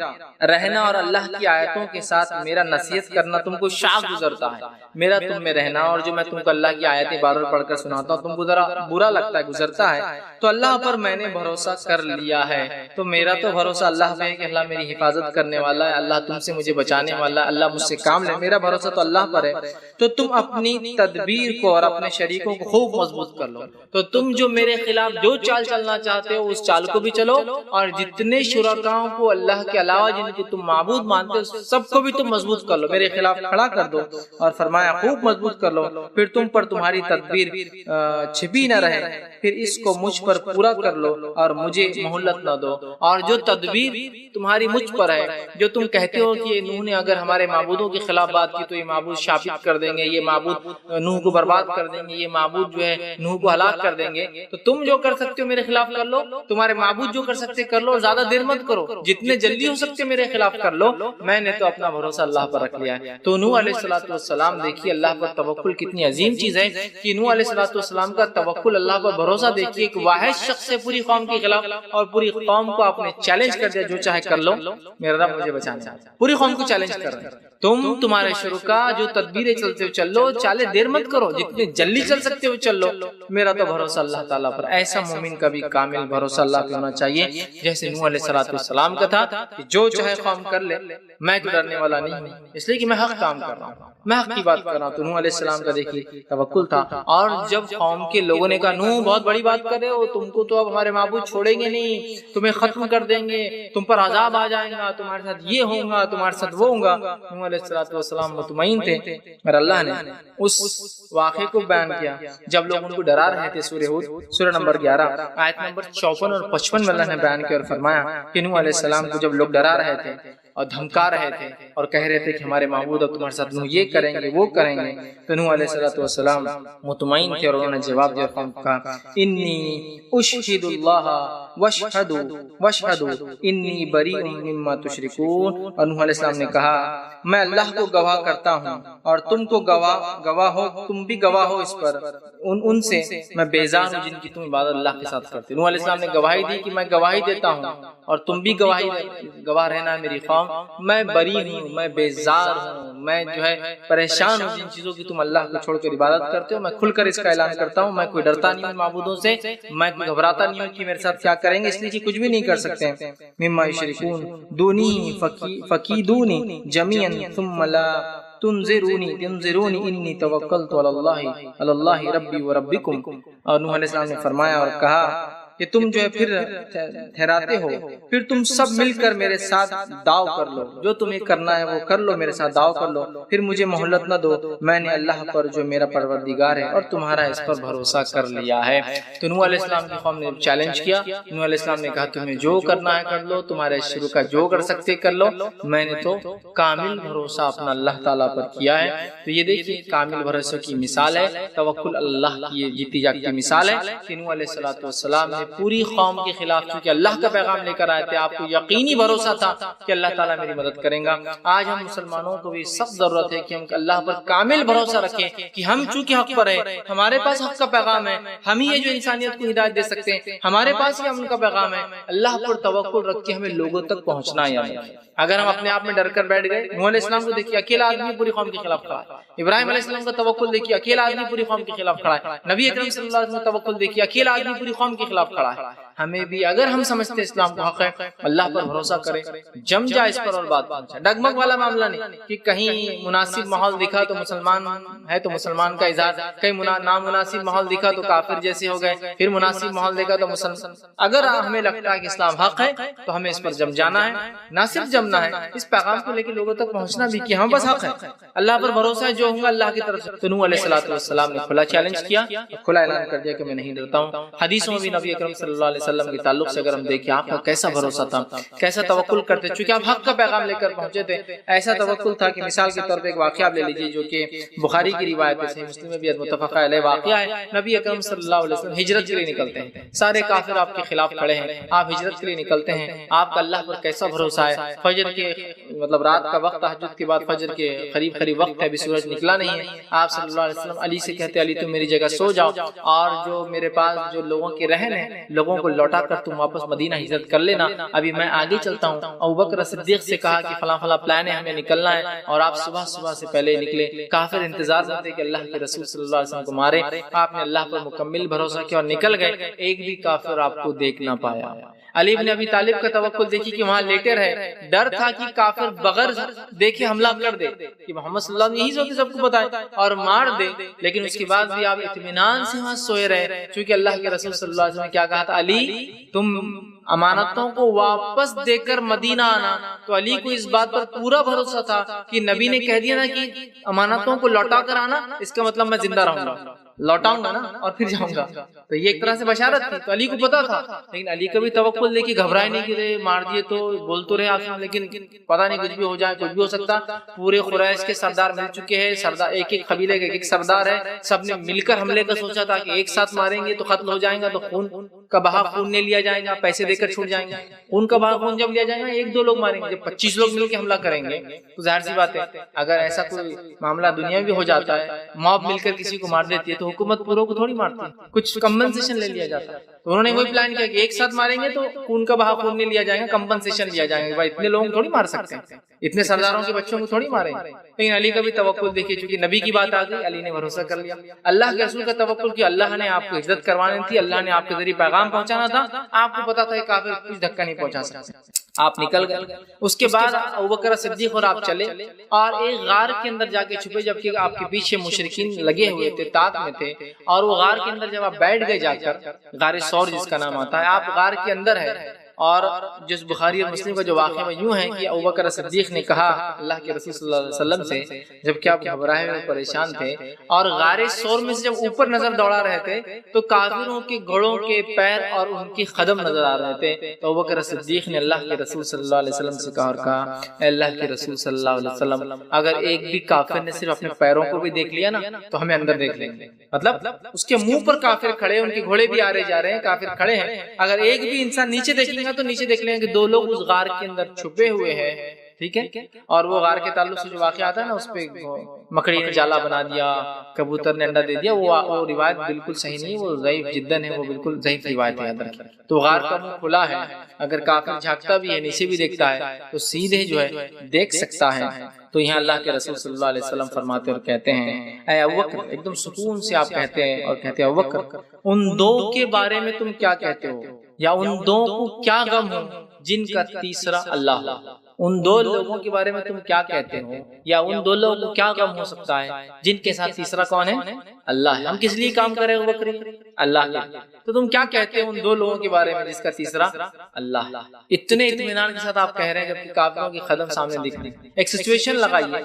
رہنا اور اللہ کی آیتوں کے ساتھ میرا نصیحت کرنا تم کو شاق گزرتا ہے، میرا تم میں رہنا اور جو میں تم کو اللہ کی آیتیں بار بار پڑھ کر سناتا ہوں تم کو ذرا برا لگتا ہے، گزرتا ہے، تو اللہ پر میں نے بھروسہ کر لیا ہے، تو میرا تو بھروسہ اللہ پہ ہے کہ اللہ میری حفاظت کرنے والا ہے، اللہ تم سے مجھے بچانے والا ہے، اللہ مجھ سے کام لے، میرا بھروسہ تو اللہ پر ہے، تو تم اپنی تدبیر کو اور اپنے شریکوں کو خوب مضبوط کر لو، تو تم جو میرے خلاف جو چال چلنا چاہتے ہو اس چال کو بھی چلو، اور جتنے شرکاؤں کو اللہ کے علاوہ جن کو تم معبود مانتے ہو سب کو بھی تم مضبوط کر لو، میرے خلاف کھڑا کر دو، اور فرمایا خوب مضبوط کر لو، پھر تم پر تمہاری تدبیر چھپی نہ رہے، پھر اس کو مجھ پر پورا کر لو اور مجھے مہلت نہ دو، اور جو تدبیر تمہاری مجھ پر ہے، جو تم کہتے ہو کہ نوح نے اگر ہمارے معبودوں کے خلاف بات کی تو یہ معبود شاپت کر دیں گے، یہ معبود نوح کو برباد کر دیں گے، یہ معبود جو ہے نوح کو ہلاک کر دیں گے، تو تم جو کر سکتے ہو میرے خلاف کر لو، تمہارے معبود جو کر سکتے کر لو، زیادہ دیر مت کرو، جتنے جلدی ہو سکتے میرے خلاف کر لو، میں نے تو اپنا بھروسہ اللہ پر رکھ لیا ہے۔ تو نوح علیہ السلام دیکھیے اللہ پر توکل کتنی عظیم چیز ہے کہ نوح علیہ السلام کا توکل اللہ پر بھروسہ دیکھیے، ایک واحد شخص سے پوری قوم کے خلاف، اور پوری قوم کو آپ نے چیلنج کر دیا جو چاہے کر لو، میرا رب مجھے بچانا ہے، پوری قوم کو چیلنج کر رہے ہیں، تمہارے شرکا جو تدبیریں چلتے ہو چل لو، چالے دیر مت کرو، جتنے جلدی چل سکتے ہو چل لو، میرا تو بھروسہ اللہ تعالیٰ پر۔ ایسا مومن کا بھی کامل بھروسہ اللہ پہ ہونا چاہیے، جیسے نوح علیہ السلام کا تھا کہ جو چاہے قوم کر لے، میں تو ڈرنے والا نہیں ہوں، اس لیے کہ میں حق کام کر رہا ہوں، میں حق کی بات کر رہا ہوں۔ تو نوح علیہ السلام کا دیکھیے توکل تھا، اور جب قوم کے لوگوں نے کہا نوح بہت بڑی بات کر رہے ہو، تم کو تو اب ہمارے معبود چھوڑیں گے نہیں، تمہیں ختم کر دیں گے، تم پر عذاب آ جائے گا، تمہارے ساتھ یہ ہوگا، تمہارے ساتھ وہ ہوگا۔ نوح علیہ السلام مطمئن تھے، اور اللہ نے اس واقعے کو بیان کیا جب لوگ ان کو ڈرا رہے تھے۔ سورہ ہود سورہ نمبر 11 آیت نمبر 54 اور 55 میں اللہ نے بیان کیا اور فرمایا کہ نوح علیہ السلام کو جب لوگ ڈرا رہے تھے اور دھمکا رہے تھے اور کہہ رہے تھے کہ ہمارے معبود اب تمہارے ساتھ یہ کریں گے وہ کریں گے، تو نوح علیہ السلام مطمئن تھے اور انہوں نے جواب دیا قوم کا انی اشہد اللہ واشہد انی بریء مما تشرکون، اور نوح علیہ السلام نے کہا میں اللہ کو گواہ کرتا ہوں اور تم کو گواہ ہو، تم بھی گواہ ہو اس پر، ان سے میں بیزار ہوں جن کی تم عبادت اللہ کے ساتھ کرتے۔ نوح علیہ السلام نے گواہی دی کہ میں گواہی دیتا ہوں اور تم بھی گواہ رہنا ہے میری قوم، میں بری ہوں، میں بیزار ہوں، میں جو ہے پریشان ہوں جن چیزوں کی تم اللہ کو چھوڑ کر عبادت کرتے ہو، میں کھل کر اس کا اعلان کرتا ہوں، میں کوئی ڈرتا نہیں ہوں معبودوں سے، میں کوئی گھبراتا نہیں ہوں کہ میرے ساتھ کیا کریں گے، اس لیے کہ کچھ بھی نہیں کر سکتے۔ مما یشرکون دونی فکیدونی جمیعا ثم لا تنظرونی انی توکلت علی اللہ ربی و ربکم، اور نوح علیہ السلام نے فرمایا اور کہا کہ تم جو ہے پھر ٹھہراتے ہو، پھر تم سب مل کر میرے ساتھ داؤ کر لو، جو تمہیں کرنا ہے وہ کر لو، میرے ساتھ داؤ کر لو، پھر مجھے مہلت نہ دو، میں نے اللہ پر جو میرا پروردگار ہے اور تمہارا اس پر بھروسہ کر لیا ہے۔ تو نوح علیہ السلام کی قوم نے چیلنج کیا، نوح علیہ السلام نے کہا تمہیں جو کرنا ہے کر لو، تمہارے شروع کا جو کر سکتے کر لو، میں نے تو کامل بھروسہ اپنا اللہ تعالیٰ پر کیا ہے۔ تو یہ دیکھیے کامل بھروسے کی مثال ہے، توکل اللہ کی یہ جیتی جاگتی مثال ہے کہ نوح علیہ السلام نے پوری قوم کے خلاف چونکہ اللہ کا پیغام لے کر آئے تھے، آپ کو یقینی بھروسہ تھا کہ اللہ تعالیٰ میری مدد کریں گا۔ آج ہم مسلمانوں کو بھی سخت ضرورت ہے کہ ہم اللہ پر کامل بھروسہ رکھیں کہ ہم چونکہ حق پر ہے، ہمارے پاس حق کا پیغام ہے، ہم ہی ہے جو انسانیت کو ہدایت دے سکتے ہیں، ہمارے پاس ہی امن کا پیغام ہے، اللہ پر توکل رکھ کے ہمیں لوگوں تک پہنچنا ہے۔ اگر ہم اپنے آپ میں ڈر کر بیٹھ گئے، نوح علیہ السلام کو دیکھیے اکیلا آدمی پوری قوم کے خلاف کھڑا ہے، ابراہیم علیہ السلام کا توکل دیکھیے اکیلا آدمی پوری قوم کے خلاف کھڑا ہے، نبی اکرم صلی اللہ علیہ وسلم کا توکل دیکھیے اکیلا آدمی پوری قوم کے خلاف کھڑا ہے۔ ہمیں بھی اگر ہم سمجھتے اسلام کو حق ہے، اللہ پر بھروسہ کریں، جم جائے اس پر اور بات پہنچا، ڈگمگ والا معاملہ نہیں کہ کہیں مناسب ماحول دکھا تو مسلمان ہے تو مسلمان کا اظہار، کہیں نامناسب ماحول دکھا تو کافر جیسے ہو گئے، پھر مناسب ماحول دیکھا تو مسلمان۔ اگر ہمیں لگتا ہے کہ اسلام حق ہے تو ہمیں اس پر جم جانا ہے، نہ صرف جمنا ہے، اس پیغام کو لے کے لوگوں تک پہنچنا بھی کہ ہم بس حق ہے، اللہ پر بھروسہ ہے، جو ہوں گا اللہ کی طرف سے۔ تو نوح علیہ السلام نے کھلا چیلنج کیا، کھلا اعلان کر دیا کہ میں نہیں ڈرتا ہوں۔ حدیثوں میں بھی نبی اکرم صلی اللہ علیہ وسلم کے تعلق سے اگر ہم دیکھیں آپ کا کیسا بھروسہ تھا، کیسا توکل کرتے، چونکہ آپ حق کا پیغام لے کر پہنچے تھے، ایسا توکل تھا کہ مثال کے طور پہ ایک واقعہ آپ لے لیجیے جو کہ بخاری کی روایت ہے، صحیح مسلم میں بھی متفق علیہ واقعہ ہے۔ نبی اکرم صلی اللہ علیہ وسلم ہجرت کے لیے نکلتے ہیں، سارے کافر آپ کے خلاف کھڑے ہیں، آپ ہجرت کے لیے نکلتے ہیں، آپ کا اللہ پر کیسا بھروسہ ہے، فجر کے مطلب رات کا وقت، تہجد کے بعد فجر کے قریب وقت ہے، ابھی سورج نکلا نہیں ہے، آپ صلی اللہ علیہ وسلم علی سے کہتے علی تم میری جگہ سو جاؤ، اور جو میرے پاس جو لوگوں کے رہن ہیں لوگوں کو لوٹا کر تم واپس مدینہ ہجرت کر لینا، ابھی میں آگے چلتا ہوں۔ ابوبکر صدیق سے کہا کہ فلاں فلاں پلان ہے، ہمیں نکلنا ہے، اور آپ صبح سے پہلے نکلے، کافر انتظار کرتے کہ اللہ کے رسول صلی اللہ علیہ وسلم کو مارے، آپ نے اللہ پر مکمل بھروسہ کیا اور نکل گئے، ایک بھی کافر آپ کو دیکھ نہ پایا۔ علی بن ابی طالب کا توکل دیکھیے کہ وہاں لیٹے رہے، ڈر تھا کہ کافر بغیر دیکھے حملہ کر دے، کہ محمد صلی اللہ علیہ وسلم یہی ہوتے سب کو بتائے اور مار دے، لیکن اس کے بعد بھی آپ اطمینان سے وہاں سوئے رہے، چونکہ اللہ کے رسول صلی اللہ علیہ وسلم نے کیا کہا تھا، علی تم امانتوں کو واپس دے کر مدینہ آنا۔ تو علی کو اس بات پر پورا بھروسہ تھا کہ نبی نے کہہ دیا نا کہ امانتوں کو لوٹا کر آنا، اس کا مطلب میں زندہ رہوں گا، لوٹاؤں گا نا اور پھر جاؤں گا، تو یہ ایک طرح سے بشارت تھی، تو علی کو پتا تھا، لیکن علی کا بھی توکل دیکھیے، گھبرائے نہیں کہ مار دیے تو بول تو رہے آپ، لیکن پتہ نہیں کچھ بھی ہو جائے، کچھ بھی ہو سکتا۔ پورے قریش کے سردار مل چکے ہیں، سردار ایک ایک قبیلے کے ایک سردار ہے، سب نے مل کر حملے کا سوچا تھا کہ ایک ساتھ ماریں گے تو قتل ہو جائیں گا، تو خون کا بہا خون نے لیا جائے گا، پیسے دے کر چھوٹ جائیں گے، خون کا بہا خون جب لیا جائے گا، ایک دو لوگ ماریں گے، جب 25 لوگ مل کے حملہ کریں گے تو ظاہر سی بات ہے اگر ایسا کوئی معاملہ دنیا میں بھی ہو جاتا ہے، موب مل کر کسی کو مار دیتی ہے تو حکومت پوروں کو تھوڑی مارتی ہے، کچھ کمپنسیشن لے لیا جاتا ہے، تو انہوں نے وہی پلان کیا کہ ایک ساتھ ماریں گے تو خون کا بہا خون نہیں لیا جائے گا، کمپنسیشن لیا جائے گا، بھائی اتنے لوگوں کو تھوڑی مار سکتے ہیں، اتنے سرداروں کے بچوں کو تھوڑی ماریں گے۔ لیکن علی کا بھی توکل دیکھیے، چونکہ نبی کی بات آ گئی، علی نے بھروسہ کر لیا، اللہ کے رسول کا توکل کیا، اللہ نے آپ کو عزت کروانی تھی، اللہ نے آپ کے ذریعے پیغام پہنچانا تھا، آپ کو پتا تھا کہ کافر کچھ دھکا نہیں پہنچا سکتے، آپ نکل گئے۔ اس کے بعد ابوبکر صدیق اور آپ چلے اور ایک غار کے اندر جا کے چھپے، جبکہ آپ کے پیچھے مشرکین لگے ہوئے تھے، تاک میں تھے، اور وہ غار کے اندر جب آپ بیٹھ گئے جا کر، غار ثور جس کا نام آتا ہے، آپ غار کے اندر ہے اور جس بخاری اور مسلم کا جو واقعہ میں یوں ہے کہ ابوبکر صدیق نے کہا اللہ کے رسول صلی اللہ علیہ وسلم سے جب کہ آپ گھبرائے ہوئے پریشان تھے اور غار ثور میں سے جب اوپر نظر دوڑا رہے تھے تو کافروں کے گھوڑوں کے پیر اور ان کی قدم نظر آ رہے تھے، تو ابوبکر صدیق نے اللہ کے رسول صلی اللہ علیہ وسلم سے کہا اور کہا اے اللہ کے رسول صلی اللہ علیہ وسلم اگر ایک بھی کافر نے صرف اپنے پیروں کو بھی دیکھ لیا نا تو ہمیں اندر دیکھ لیں گے، مطلب اس کے منہ پر کافر کھڑے ہیں، ان کے گھوڑے بھی آ رہے جا رہے ہیں، کافر کھڑے ہیں، اگر ایک بھی انسان نیچے دیکھ لیں گا تو نیچے دیکھ لیں گے کہ دو لوگ اس غار کے اندر چھپے ہوئے ہیں، ٹھیک ہے۔ اور وہ غار کے تعلق سے جو واقعہ آتا ہے نا، اس پہ مکڑی نے جالا بنا دیا، کبوتر نے انڈا دے دیا، وہ روایت بالکل صحیح نہیں، وہ ضعیف جداً ہے، وہ بالکل ضعیف روایت ہے۔ تو غار کا منہ کھلا ہے، اگر کافر جھانکتا بھی ہے، نیچے بھی دیکھتا ہے تو سیدھے جو ہے دیکھ سکتا ہے۔ تو یہاں اللہ کے رسول صلی اللہ علیہ وسلم فرماتے اور کہتے ہیں اے ابوبکر، ایک دم سکون سے آپ کہتے ہیں اور کہتے ہیں ابوبکر ان دو کے بارے میں تم کیا کہتے ہو، یا ان دو کو کیا غم ہو جن کا تیسرا اللہ ہو، ان دو لوگوں کے بارے میں تم کیا کہتے ہو، یا ان دو لوگوں کو کیا غم ہو سکتا ہے جن کے ساتھ تیسرا کون ہے؟ اللہ ہے۔ ہم کس لیے کام کر رہے ہیں ابوبکر؟ اللہ کے، تو تم کیا کہتے ہو ان دو لوگوں کے بارے میں جس کا تیسرا اللہ؟ اتنے اطمینان کے ساتھ آپ کہہ رہے ہیں جبکہ کافروں کی قدم سامنے دکھ رہی۔ ایک سچویشن لگائیے،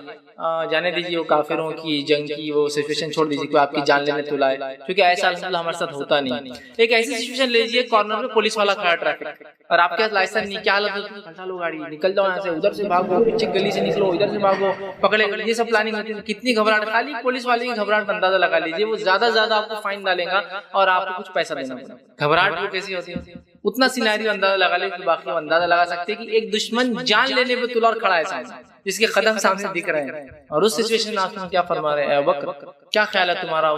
جانے دیجیے وہ کافروں کی جنگ کی وہ سچویشن چھوڑ دیجیے کہ آپ کی جان لینے تلا ہے، کیونکہ ایسا الحمدللہ ہمارے ساتھ ہوتا نہیں۔ ایک ایسی سچویشن لیجیے کارنر میں پولیس والا کھڑا ٹریفک اور آپ کے پاس لائسنس نہیں، کیا حالت ہوتی ہے؟ ہٹا لو گاڑی، نکل جاؤ یہاں سے، ادھر سے بھاگو، پیچھے گلی سے نکلو، ادھر سے بھاگو، پکڑے، یہ سب پلاننگ ہوتی ہے۔ کتنی گھبراہٹ، خالی پولیس والے کی گھبراہٹ اندازہ لگا لیجیے، وہ زیادہ زیادہ آپ کو فائن ڈالے گا اور آپ کو کچھ پیسہ دینا پڑے گا۔ گھبراہٹ وہ کیسی ہوتی ہے؟ اتنا سینیریو اندازہ لگا لے کہ باقی اندازہ لگا سکتے ہیں کہ ایک دشمن جان لینے پہ تلا اور کھڑا ہے سامنے، جس کے قدم سامنے دکھ رہے ہیں، اور اس سچویشن میں آپ کیا فرما رہے ہیں؟ اے ابوبکر کیا خیال ہے تمہارا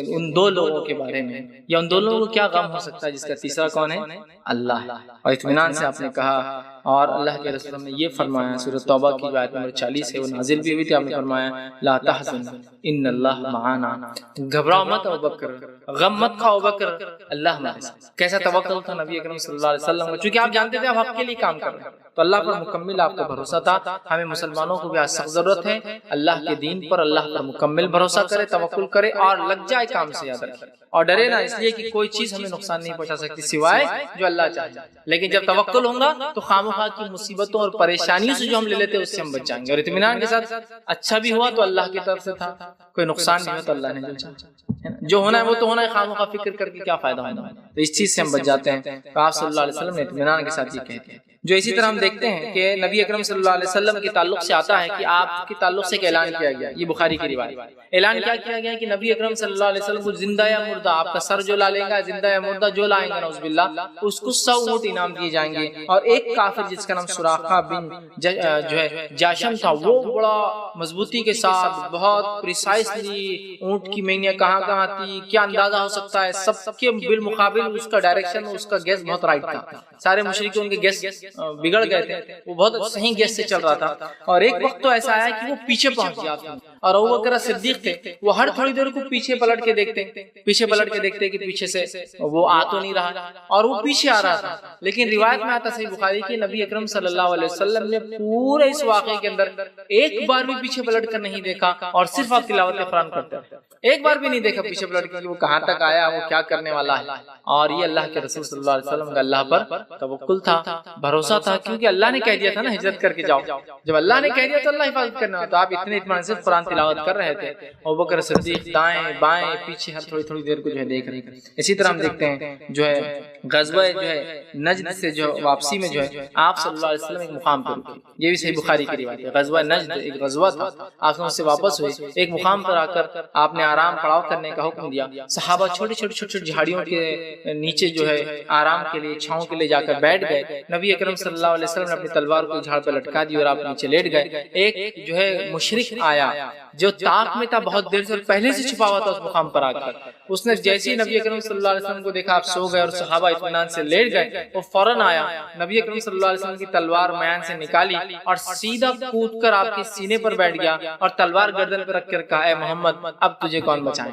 ان دو لوگوں کے بارے میں، یا ان دو لوگوں کو کیا غم ہو سکتا ہے جس کا تیسرا کون ہے؟ اللہ۔ اور اطمینان سے آپ نے کہا، اور اللہ کے رسول نے یہ فرمایا، سورۃ توبہ کی آیت نمبر 40 ہے، وہ نازل بھی ہوئی تھی، آپ نے فرمایا لا تحزن ان اللہ معنا، گھبراؤ مت ابوبکر، غم مت کھاؤ ابوبکر، اللہ ہمارے ساتھ۔ کیسا توکل تھا نبی اکرم صلی اللہ علیہ وسلم کا، چونکہ آپ جانتے تھے آپ حق کے لیے کام کر رہے ہیں، تو اللہ پر مکمل آپ کا بھروسہ تھا۔ ہمیں مسلمانوں کو بھی آج سخت ضرورت ہے اللہ کے دین پر، اللہ پر مکمل بھروسہ کرے، توکل کرے اور لگ جائے کام سے، یاد رکھے، اور ڈرے نہ، اس لیے کہ کوئی چیز ہمیں نقصان نہیں پہنچا سکتی سوائے جو اللہ چاہے۔ لیکن جب توکل ہوگا تو خامخواہ کی مصیبتوں اور پریشانیوں سے جو ہم لے لیتے ہیں اس سے ہم بچ جائیں گے، اور اطمینان کے ساتھ اچھا بھی ہوا تو اللہ کی طرف سے تھا، کوئی نقصان بھی ہوا تو اللہ نے جو چاہا، جو ہونا ہے وہ تو ہونا ہے، خامخواہ فکر کر کے کیا فائدہ ہونا ہے، تو اس چیز سے ہم بچ جاتے ہیں۔ تو آپ صلی اللہ علیہ وسلم نے اطمینان کے ساتھ یہ کہتے ہیں۔ جو اسی طرح ہم دیکھتے ہیں کہ نبی اکرم صلی اللہ علیہ وسلم کے تعلق سے آتا ہے کہ آپ کے تعلق سے ایک اعلان کیا گیا، یہ بخاری کی روایت، اعلان کیا کیا گیا کہ نبی اکرم صلی اللہ علیہ وسلم کو زندہ یا مردہ، آپ کا سر جو لا لے گا، زندہ یا مردہ جو لائیں گے نعوذ باللہ، اس کو 100 اونٹ انعام دیے جائیں گے، اور ایک کافر جس کا نام سراقہ بن جو ہے جاشم تھا، وہ بڑا مضبوطی کے ساتھ بہت پریسائسلی اونٹ کی مینیاں کہاں کہاں تھی، کیا اندازہ ہو سکتا ہے، سب کے بالمقابل اس کا ڈائریکشن، اس کا گیس بہت رائٹ تھا، سارے مشرکین ان کے گیس بگڑ گئے تھے، وہ بہت صحیح گیس سے چل رہا تھا، اور ایک وقت تو ایسا آیا کہ وہ پیچھے پہنچ گیا، اور ابوبکر صدیق تھے، وہ ہر تھوڑی دیر کو پیچھے پلٹ کے دیکھتے کہ پیچھے سے وہ آ تو نہیں رہا، اور وہ پیچھے آ رہا تھا، لیکن روایت میں آتا صحیح بخاری کی نبی اکرم صلی اللہ علیہ وسلم نے پورے اس واقعے کے اندر ایک بار بھی پیچھے پلٹ کر نہیں دیکھا، اور صرف آپ تلاوت قرآن کرتے ہیں، ایک بار بھی نہیں دیکھا پیچھے پلٹ کے کہ وہ کہاں تک آیا، وہ کیا کرنے والا ہے۔ اور یہ اللہ کے رسول صلی اللہ علیہ وسلم کا اللہ پر توکل تھا، بھروسہ تھا، کیونکہ اللہ نے کہہ دیا تھا نا ہجرت کر کے جاؤ، جب اللہ نے کہہ دیا تو اللہ حفاظت کرنا، تو آپ اتنے اطمینان سے قرآن تلاوت کر رہے تھے، ابوبکر صدیق دائیں بائیں پیچھے ہر تھوڑی دیر کو جو ہے دیکھ رہے تھے۔ اسی طرح ہم دیکھتے ہیں جو ہے غزوہ جو ہے نجد سے جو واپسی میں جو ہے آپ صلی اللہ علیہ وسلم ایک مقام پر رکے، یہ بھی صحیح بخاری کی روایت ہے۔ غزوہ نجد ایک غزوہ تھا، آپ سے واپس ہوئے، ایک مقام پر آ کر آپ نے آرام پڑاؤ کرنے کا حکم دیا، صحابہ چھوٹی چھوٹی جھاڑیوں کے نیچے جو ہے آرام کے لیے، چھاؤں کے لیے جا کر بیٹھ گئے، نبی اکرم صلی اللہ علیہ وسلم نے اپنی تلوار کو جھاڑ پر لٹکا دی اور آپ نیچے لیٹ گئے۔ ایک جو ہے مشرک آیا جو طاق میں تھا، بہت دیر سے پہلے سے چھپا ہوا تھا اس مقام پر آ کر، اس نے جیسے ہی نبی اکرم صلی اللہ علیہ وسلم کو دیکھا آپ سو گئے اور صحابہ اطمینان سے لیٹ گئے، وہ فوراً آیا، نبی اکرم صلی اللہ علیہ وسلم کی تلوار میان سے نکالی اور سیدھا کود کر آپ کے سینے پر بیٹھ گیا اور تلوار گردن پر رکھ کر کہا اے محمد اب تجھے کون بچائے۔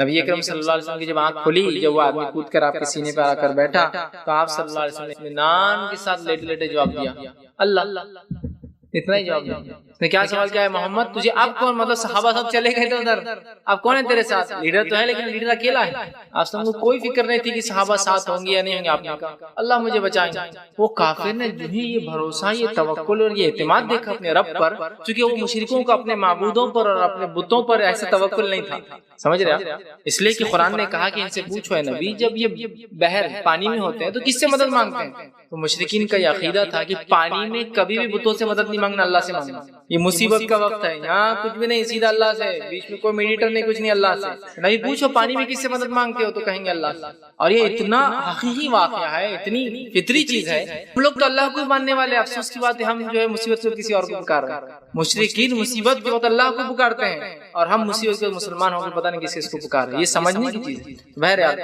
نبی اکرم صلی اللہ علیہ وسلم کی جب آنکھ کھلی، جب وہ آدمی کود کر آپ کے سینے پر آ کر بیٹھا، تو آپ صلی اللہ علیہ وسلم نے اطمینان کے ساتھ لیٹے لیٹے جواب دیا اللہ، اتنا ہی جواب دیا، اس نے کیا سوال کیا ہے محمد تجھے اب کون، مطلب صحابہ سب چلے گئے تھے ادھر، اب کون ہے تیرے ساتھ؟ لیڈر تو ہے لیکن لیڈر اکیلا ہے۔ آپ کو کوئی فکر نہیں تھی کہ صحابہ ساتھ ہوں گے یا نہیں ہوں گے۔ آپ نے کہا اللہ مجھے بچائیں گے۔ وہ کافر نے جو ہی یہ بھروسہ، یہ توکل اور یہ اعتماد دیکھا اپنے رب پر، چونکہ وہ مشرکوں کو اپنے معبودوں پر اور اپنے بتوں پر ایسے توکل نہیں تھا، سمجھ رہے ہیں؟ اس لیے کہ قرآن نے کہا کہ ان سے پوچھو اے نبی، جب یہ بحر پانی میں ہوتے ہیں تو کس سے مدد مانگتے ہیں؟ تو مشرکین کا یہ عقیدہ تھا کہ پانی میں کبھی بھی بتوں سے مدد نہیں مانگنا، اللہ سے مانگنا۔ یہ مصیبت کا وقت ہے، یہاں کچھ بھی نہیں، سیدھا اللہ سے، بیچ میں کوئی میڈیٹر نہیں، کچھ نہیں، اللہ سے۔ نبی پوچھو پانی میں کس سے مدد مانگتے ہو؟ تو کہیں گے اللہ سے۔ اور یہ اتنا حقیقی واقعہ ہے، اتنی فطری چیز ہے، ہم لوگ تو اللہ کو ماننے والے، افسوس کی بات ہے ہم جو ہے مصیبت سے کسی اور کو پکار رہے ہیں۔ مشرکین مصیبت کے وقت اللہ کو پکارتے ہیں اور ہم مصیبت کے مسلمان ہو کر پتہ نہیں کس کو پکار رہے ہیں، یہ سمجھنے کی چیز ہے۔ بہرحال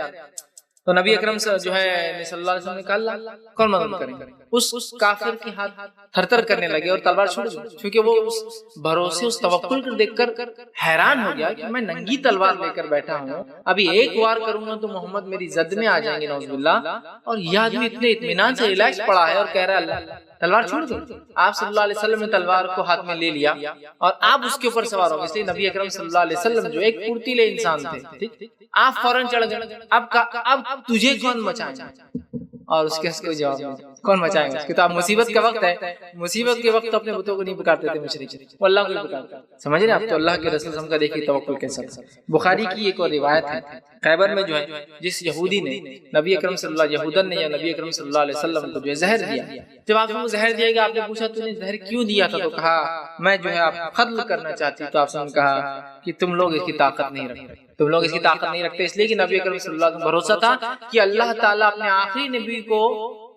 تو نبی اکرم جو ہے صلی اللہ علیہ وسلم نے کہا اللہ کون مدد کریں گے؟ اس کافر کے ہاتھ تھر تھر کرنے لگے اور تلوار چھوڑ دی، کیونکہ وہ اس بھروسے، اس توکل کو دیکھ کر حیران ہو گیا کہ میں ننگی تلوار لے کر بیٹھا ہوں، ابھی ایک وار کروں گا تو محمد میری زد میں آ جائیں گے نعوذ باللہ، اور یہ آدمی اتنے اطمینان سے ریلیکس پڑا ہے اور کہہ رہا ہے اللہ تلوار چھوڑ دو۔ آپ صلی اللہ علیہ وسلم نے تلوار کو ہاتھ میں لے لیا اور آپ اس کے اوپر سوار ہو گئے۔ اس لیے نبی اکرم صلی اللہ علیہ وسلم جو ایک پھرتیلے انسان تھے، آپ فوراً چڑھ گئے، اب تجھے کون بچائیں گے؟ اور اس کے کوئی جواب نہیں، کون بچائیں گے؟ تو اب مصیبت کا وقت ہے، مصیبت کے وقت اپنے بتوں کو نہیں پکارتے تھے مشرک، وہ اللہ کو ہی پکارتے، سمجھ رہے ہیں آپ؟ تو اللہ کے رسول ہم کا دیکھیے توکل کیسا۔ بخاری کی ایک اور روایت ہے، خیبر میں جو ہے جس یہودی نے نبی اکرم صلی اللہ یہودن نے یا نبی اکرم صلی اللہ علیہ وسلم کو جو ہے زہر دیا، جب آپ کو زہر دیا گیا، آپ نے پوچھا تو نے زہر کیوں دیا تھا؟ تو کہا میں جو ہے آپ قتل کرنا چاہتی۔ تو آپ نے کہا کہ تم لوگ اس کی طاقت نہیں رکھتے، تم لوگ اس کی طاقت نہیں رکھتے، اس لیے کہ نبی اکرم صلی اللہ علیہ وسلم بھروسہ تھا کہ اللہ تعالیٰ اپنے آخری نبی کو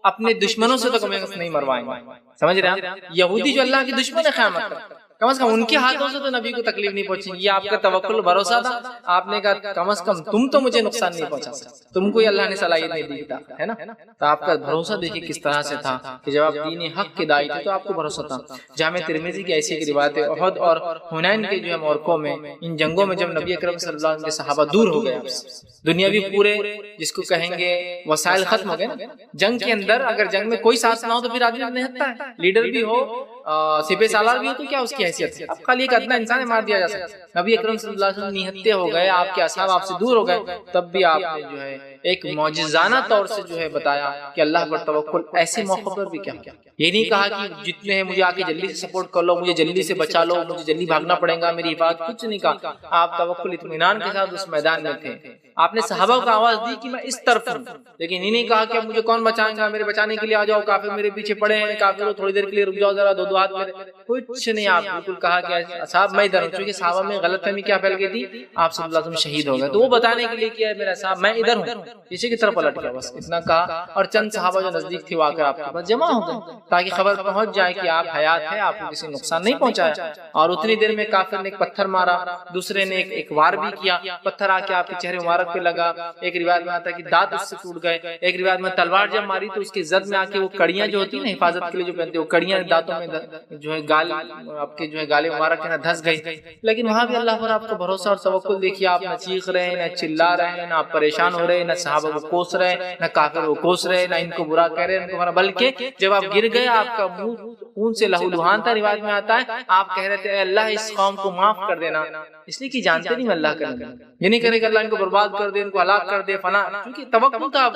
اپنے دشمنوں سے تو کم از کم نہیں مروائیں گے، سمجھ رہے ہیں؟ یہودی جو اللہ کے دشمن ہے قیامت تک، کم از کم ان کے ہاتھوں سے تو نبی کو تکلیف نہیں پہنچی۔ یہ آپ کا توکل بھروسہ تھا، آپ نے کہا کم از کم تم تو مجھے نقصان نہیں پہنچا سکتے، تم کو اللہ نے صلاحیت نہیں دی تھا، ہے نا؟ تو آپ کا بھروسہ دیکھیے کس طرح سے تھا کہ جب آپ دین حق کے داعی تھے تو آپ کو بھروسہ تھا۔ جامع ترمذی کی ایسی ایک روایت ہے، احد اور حنین کے جو ہے موقعوں میں، ان جنگوں میں جب نبی اکرم صلی اللہ علیہ وسلم کے صحابہ دور ہو گئے، دنیاوی پورے جس کو کہیں گے وسائل ختم ہو گئے نا، جنگ کے اندر اگر جنگ میں کوئی ساتھ نہ ہو تو پھر آدمی اپنے ہتھا ہے، لیڈر بھی ہو، سپہ سالار بھی ہو، تو کیا اس کی حیثیت ہے؟ اب خالی ایک ادنا انسان مار دیا جا سکتا۔ نبی اکرم صلی اللہ علیہ وسلم نہتے ہو گئے، آپ کے اصحاب آپ سے دور ہو گئے، تب بھی آپ نے جو ہے ایک معجزانہ طور سے جو ہے بتایا کہ اللہ پر توکل ایسے موقع پر بھی کیا، یہ نہیں کہا کہ جتنے ہیں مجھے آ کے جلدی سے سپورٹ کر لو، مجھے جلدی سے بچا لو، مجھے جلدی بھاگنا پڑے گا، میری حفاظت، کچھ نہیں کہا۔ آپ توکل اطمینان کے ساتھ اس میدان میں تھے۔ آپ نے صحابہ کو آواز دی کہ میں اس طرف ہوں، لیکن یہ نہیں کہا کہ اب مجھے کون بچائیں گا، میرے بچانے کے لیے آ جاؤ، کافر میرے پیچھے پڑے ہیں، کافر تھوڑی دیر کے لیے رک جاؤ ذرا، دو ہاتھ میرے، کچھ نہیں۔ آپ بالکل کہا کہ صاحب میں ادھر ہوں، چونکہ صحابہ میں غلط فہمی کیا پھیل گئی تھی، آپ صلی اللہ علیہ وسلم شہید ہو گئے، تو وہ بتانے کے لیے کیا ہے میرا صاحب میں ادھر ہوں، پیچھے کی طرف پلٹ گیا، بس اتنا کہا۔ اور چند صحابہ جو نزدیک تھے وہ آ کر آپ کے پاس جمع ہو گئے تاکہ خبر پہنچ جائے کہ آپ حیات ہیں، آپ کو کسی نقصان نہیں پہنچایا۔ اور اتنی دیر میں کافر نے ایک پتھر مارا، دوسرے نے ایک وار بھی کیا، پتھر آ کے آپ کے چہرے مبارک پہ لگا، ایک روایت میں آتا ہے کہ دانت اس سے ٹوٹ گئے، ایک روایت میں تلوار جب ماری تو اس کی زد میں آ کے وہ کڑیاں جو ہوتی ہیں نا حفاظت کے لیے جو پہنتے ہیں، وہ کڑیاں دانتوں میں جو ہے گال آپ کے جو ہے گالے مبارک ہے نا دھس گئی۔ لیکن وہاں بھی اللہ پر آپ کا بھروسہ اور توکل دیکھیے، آپ نہ چیخ رہے ہیں، نہ چلا رہے ہیں، نہ آپ پریشان ہو رہے ہیں، نہ صحابہ کو کوس رہے ہیں، نہ کافر کو کوس رہے ہیں، نہ ان کو برا کہہ رہے ہیں، ان کو بلکہ جب آپ گر گئے آپ کا منہ خون سے لہو لہان تھا، روایت میں آتا ہے آپ کہہ رہے تھے اے اللہ اس قوم کو معاف کر دینا، اس لیے کہ جانتے نہیں میں اللہ کریں گا، یہ نہیں کرے کہ اللہ ان کو برباد کر دے، ان کو ہلاک کر دے، فنا، کیونکہ توکل تھا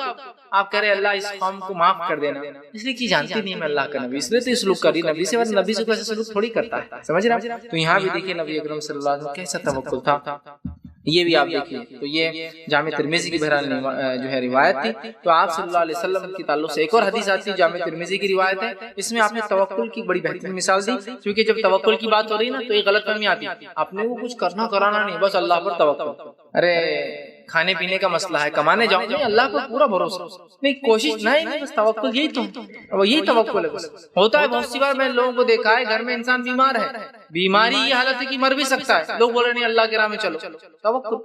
آپ کہہ رہے اللہ اس قوم کو معاف کر دینا، اس لیے کہ جانتے نہیں میں اللہ کا نبی، اس لیے تو سلوک کری نبی سے، ورنہ نبی سے کوئی ایسا سلوک تھوڑی کرتا ہے، سمجھ رہے ہیں؟ تو یہاں بھی دیکھیے نبی اکرم صلی اللہ علیہ وسلم کیسا توکل تھا، یہ بھی آپ دیکھیے۔ تو یہ جامع ترمذی کی بہرحال جو ہے روایت تھی۔ تو آپ صلی اللہ علیہ وسلم کی تعلق سے ایک اور حدیث آتی ہے، جامع ترمذی کی روایت ہے، اس میں آپ نے توکل کی بڑی بہترین مثال دی، کیونکہ جب توکل کی بات ہو رہی نا تو ایک غلط فہمی آتی ہے، آپ نے وہ کچھ کرنا کرانا نہیں، بس اللہ پر توکل، ارے کھانے پینے کا مسئلہ ہے، کمانے جاؤ نہیں، اللہ پر پورا بھروسہ نہیں، کوشش نہیں، بس توکل یہی تو وہ یہی توکل ہے۔ بس ہوتا ہے بہت سی بار میں لوگوں کو دیکھا ہے، گھر میں انسان بیمار ہے، بیماری یہ حالت ہے کہ مر بھی سکتا ہے، لوگ بول رہے نہیں اللہ کے راہ میں چلو، توکل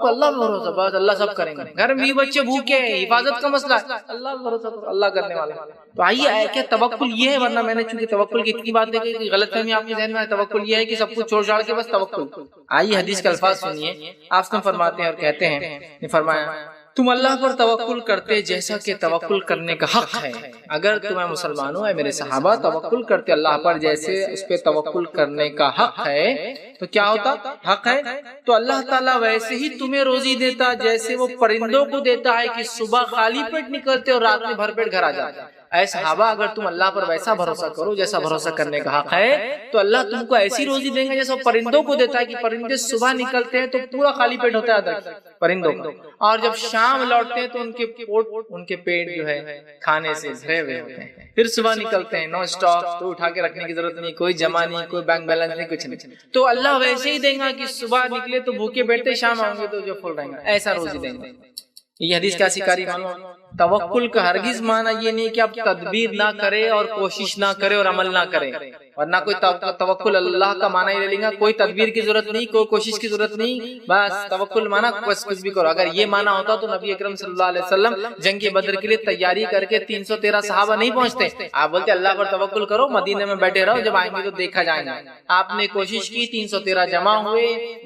اللہ پر بھروسہ، بس اللہ سب کریں گے، گھر میں بھی بچے بھوکے ہیں، حفاظت کا مسئلہ ہے، اللہ پر بھروسہ کرو، اللہ کرنے والا ہے۔ تو آئیے کیا توکل یہ ہے، ورنہ میں نے چونکہ توکل کی اتنی باتیں کی کہ غلط فہمی آپ کے ذہن میں ہے، توکل یہ ہے کہ سب کچھ چھوڑ چھاڑ کے بس توکل۔ آئیے حدیث کے الفاظ سنیے، آپ سے فرماتے ہیں اور کہتے ہیں، نے فرمایا تم اللہ پر توکل کرتے جیسا کہ توکل کرنے کا حق ہے. اگر تمہیں مسلمانوں اے میرے صحابہ توکل کرتے اللہ پر جیسے اس پہ توکل کرنے کا حق ہے تو کیا ہوتا؟ حق ہے تو اللہ تعالیٰ ویسے ہی تمہیں روزی دیتا جیسے وہ پرندوں کو دیتا ہے کہ صبح خالی پیٹ نکلتے اور رات میں بھر پیٹ گھر آ جاتے. اے صحابہ اگر تم اللہ پر ویسا بھروسہ کرو جیسا بھروسہ کرنے کا حق ہے تو اللہ تم کو ایسی روزی دیں گے جیسا پرندوں کو دیتا ہے کہ پرندے صبح نکلتے ہیں تو پورا خالی پیٹ ہوتا ہے پرندوں کا، اور جب شام لوٹتے ہیں تو ان کے پیٹ جو ہے کھانے سے بھرے ہوئے ہوتے ہیں. پھر صبح نکلتے ہیں نو اسٹاک، تو اٹھا کے رکھنے کی ضرورت نہیں، کوئی جمع نہیں، کوئی بینک بیلنس نہیں، کچھ نہیں. تو اللہ ویسے ہی دیں گا کہ صبح نکلے تو بھوکے بیٹھتے، شام آؤں گے تو جو فل رہیں گے، ایسا روزی دیں گے. یہ حدیث کیا سکھاری معلوم؟ توکل کا ہرگز معنی یہ نہیں کہ آپ تدبیر نہ کرے اور کوشش نہ کرے اور عمل نہ کرے، ورنہ کوئی توکل اللہ کا معنی ہی لے لیں گا، کوئی تدبیر کی ضرورت نہیں، کوئی کوشش کی ضرورت نہیں، بس توکل معنی بس کچھ بھی کرو. اگر یہ معنی ہوتا تو نبی اکرم صلی اللہ علیہ وسلم جنگ بدر کے لیے تیاری کر کے 313 صحابہ نہیں پہنچتے. آپ بولتے اللہ پر توکل کرو، مدینے میں بیٹھے رہو، جب آئیں گے تو دیکھا جائے گا. آپ نے کوشش کی، 313 جمع ہوئے،